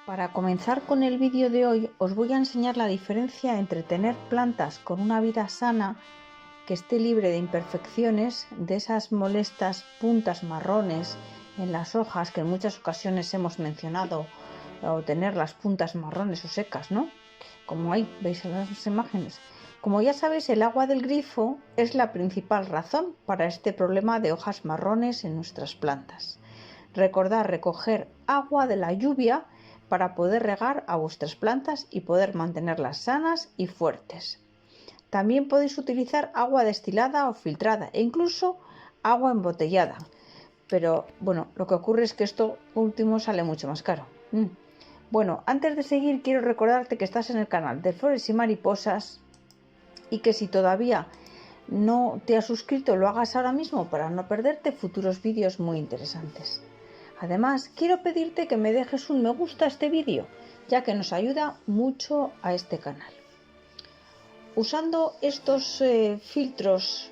Para comenzar con el vídeo de hoy os voy a enseñar la diferencia entre tener plantas con una vida sana, que esté libre de imperfecciones, de esas molestas puntas marrones en las hojas que en muchas ocasiones hemos mencionado, o tener las puntas marrones o secas, ¿no? Como ahí veis en las imágenes. Como ya sabéis, el agua del grifo es la principal razón para este problema de hojas marrones en nuestras plantas. Recordad recoger agua de la lluvia para poder regar a vuestras plantas y poder mantenerlas sanas y fuertes. También podéis utilizar agua destilada o filtrada e incluso agua embotellada. Pero bueno, lo que ocurre es que esto último sale mucho más caro. Bueno, antes de seguir quiero recordarte que estás en el canal de Flores y Mariposas y que si todavía no te has suscrito lo hagas ahora mismo para no perderte futuros vídeos muy interesantes. Además, quiero pedirte que me dejes un me gusta a este vídeo, ya que nos ayuda mucho a este canal. Usando estos filtros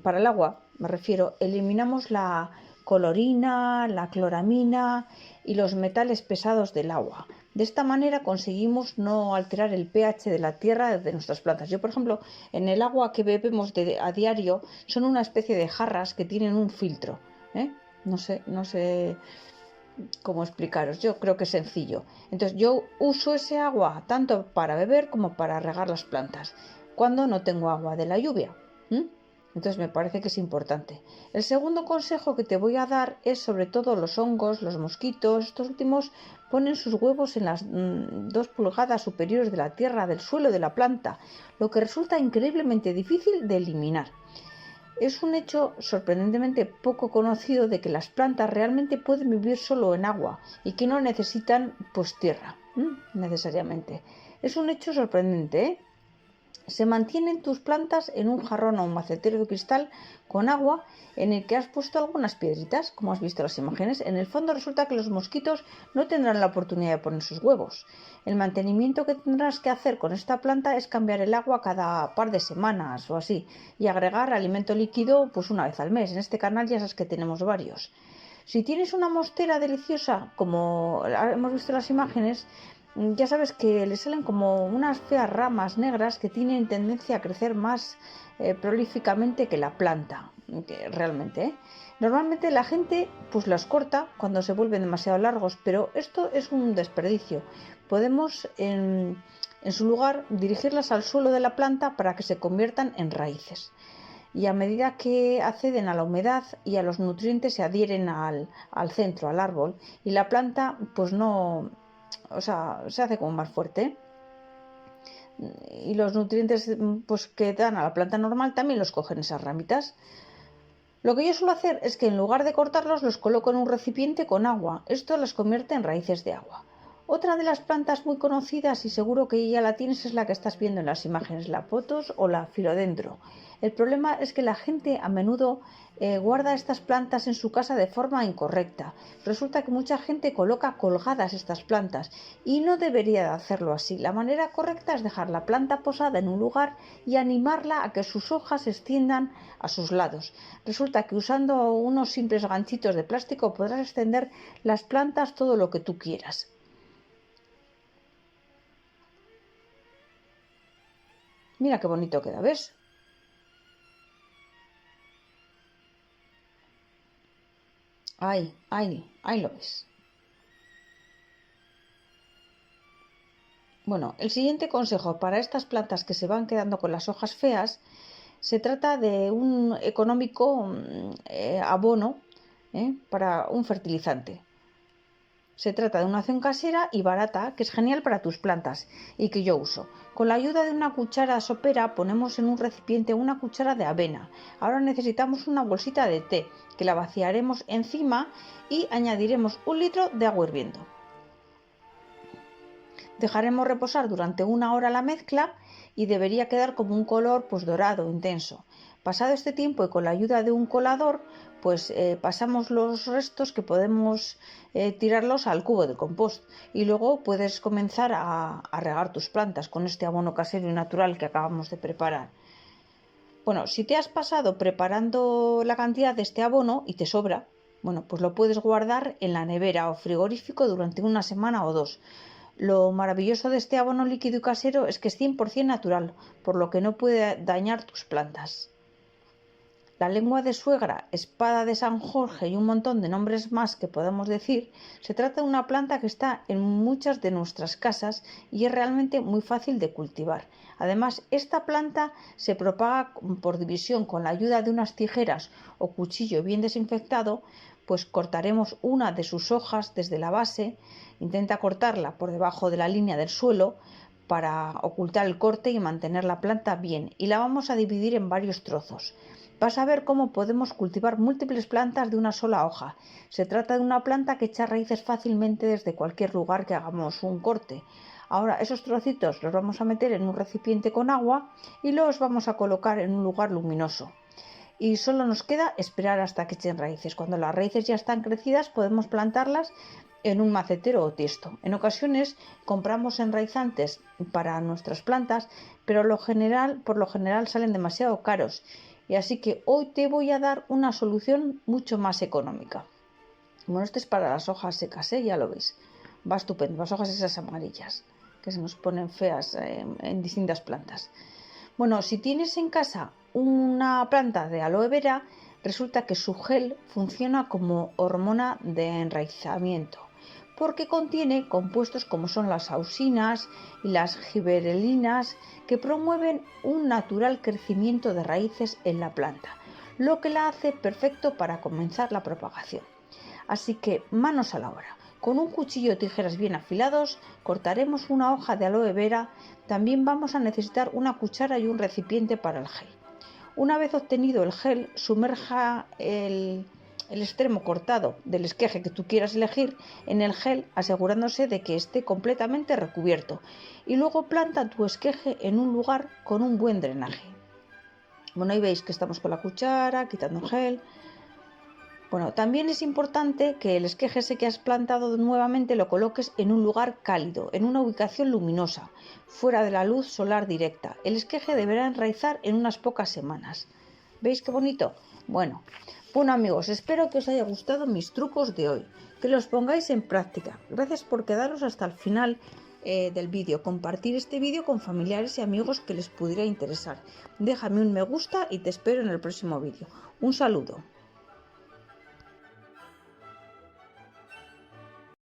para el agua, me refiero, eliminamos la colorina, la cloramina y los metales pesados del agua. De esta manera conseguimos no alterar el pH de la tierra de nuestras plantas. Yo, por ejemplo, en el agua que bebemos a diario son una especie de jarras que tienen un filtro, No sé cómo explicaros, yo creo que es sencillo. Entonces yo uso ese agua tanto para beber como para regar las plantas, cuando no tengo agua de la lluvia. Entonces me parece que es importante. El segundo consejo que te voy a dar es sobre todo los hongos, los mosquitos. Estos últimos ponen sus huevos en las 2 pulgadas superiores de la tierra, del suelo de la planta, lo que resulta increíblemente difícil de eliminar. Es un hecho sorprendentemente poco conocido de que las plantas realmente pueden vivir solo en agua y que no necesitan tierra, necesariamente. Es un hecho sorprendente, Se mantienen tus plantas en un jarrón o un macetero de cristal con agua en el que has puesto algunas piedritas, como has visto en las imágenes. En el fondo resulta que los mosquitos no tendrán la oportunidad de poner sus huevos. El mantenimiento que tendrás que hacer con esta planta es cambiar el agua cada par de semanas o así y agregar alimento líquido una vez al mes. En este canal ya sabes que tenemos varios. Si tienes una mostera deliciosa, como hemos visto en las imágenes, ya sabes que le salen como unas feas ramas negras que tienen tendencia a crecer más prolíficamente que la planta, realmente. Normalmente la gente los corta cuando se vuelven demasiado largos, pero esto es un desperdicio. Podemos en su lugar dirigirlas al suelo de la planta para que se conviertan en raíces. Y a medida que acceden a la humedad y a los nutrientes se adhieren al centro, al árbol, y la planta se hace como más fuerte. Y los nutrientes que dan a la planta normal también los cogen esas ramitas. Lo que yo suelo hacer es que en lugar de cortarlos los coloco en un recipiente con agua. Esto las convierte en raíces de agua. Otra de las plantas muy conocidas, y seguro que ya la tienes, es la que estás viendo en las imágenes, la potos o la filodendro. El problema es que la gente a menudo guarda estas plantas en su casa de forma incorrecta. Resulta que mucha gente coloca colgadas estas plantas y no debería de hacerlo así. La manera correcta es dejar la planta posada en un lugar y animarla a que sus hojas se extiendan a sus lados. Resulta que usando unos simples ganchitos de plástico podrás extender las plantas todo lo que tú quieras. Mira qué bonito queda, ¿ves? Ahí lo ves. Bueno, el siguiente consejo para estas plantas que se van quedando con las hojas feas, se trata de un económico abono para un fertilizante. Se trata de una acción casera y barata que es genial para tus plantas y que yo uso. Con la ayuda de una cuchara sopera ponemos en un recipiente una cuchara de avena. Ahora necesitamos una bolsita de té que la vaciaremos encima y añadiremos 1 litro de agua hirviendo. Dejaremos reposar durante 1 hora la mezcla y debería quedar como un color dorado intenso. Pasado este tiempo y con la ayuda de un colador, pasamos los restos que podemos tirarlos al cubo de compost y luego puedes comenzar a regar tus plantas con este abono casero y natural que acabamos de preparar. Bueno, si te has pasado preparando la cantidad de este abono y te sobra, Bueno, pues lo puedes guardar en la nevera o frigorífico durante una semana o dos. Lo maravilloso de este abono líquido y casero es que es 100% natural, por lo que no puede dañar tus plantas. La lengua de suegra, espada de San Jorge y un montón de nombres más que podemos decir, se trata de una planta que está en muchas de nuestras casas y es realmente muy fácil de cultivar. Además, esta planta se propaga por división con la ayuda de unas tijeras o cuchillo bien desinfectado, pues cortaremos una de sus hojas desde la base, intenta cortarla por debajo de la línea del suelo para ocultar el corte y mantener la planta bien, y la vamos a dividir en varios trozos. Vas a ver cómo podemos cultivar múltiples plantas de una sola hoja. Se trata de una planta que echa raíces fácilmente desde cualquier lugar que hagamos un corte. Ahora esos trocitos los vamos a meter en un recipiente con agua y los vamos a colocar en un lugar luminoso. Y solo nos queda esperar hasta que echen raíces. Cuando las raíces ya están crecidas podemos plantarlas en un macetero o tiesto. En ocasiones compramos enraizantes para nuestras plantas, pero por lo general salen demasiado caros. Y así que hoy te voy a dar una solución mucho más económica. Bueno, este es para las hojas secas, ya lo ves. Va estupendo, las hojas esas amarillas, que se nos ponen feas en distintas plantas. Bueno, si tienes en casa una planta de aloe vera, resulta que su gel funciona como hormona de enraizamiento, porque contiene compuestos como son las auxinas y las gibberelinas, que promueven un natural crecimiento de raíces en la planta, lo que la hace perfecto para comenzar la propagación. Así que manos a la obra. Con un cuchillo o tijeras bien afilados cortaremos una hoja de aloe vera. También vamos a necesitar una cuchara y un recipiente para el gel. Una vez obtenido el gel, sumerja el extremo cortado del esqueje que tú quieras elegir en el gel, asegurándose de que esté completamente recubierto, y luego planta tu esqueje en un lugar con un buen drenaje. Bueno, ahí veis que estamos con la cuchara quitando el gel. Bueno, también es importante que el esqueje ese que has plantado nuevamente lo coloques en un lugar cálido, en una ubicación luminosa, fuera de la luz solar directa. El esqueje deberá enraizar en unas pocas semanas. ¿Veis qué bonito? Bueno, amigos, espero que os haya gustado mis trucos de hoy, que los pongáis en práctica. Gracias por quedaros hasta el final del vídeo. Compartir este vídeo con familiares y amigos que les pudiera interesar. Déjame un me gusta y te espero en el próximo vídeo. Un saludo.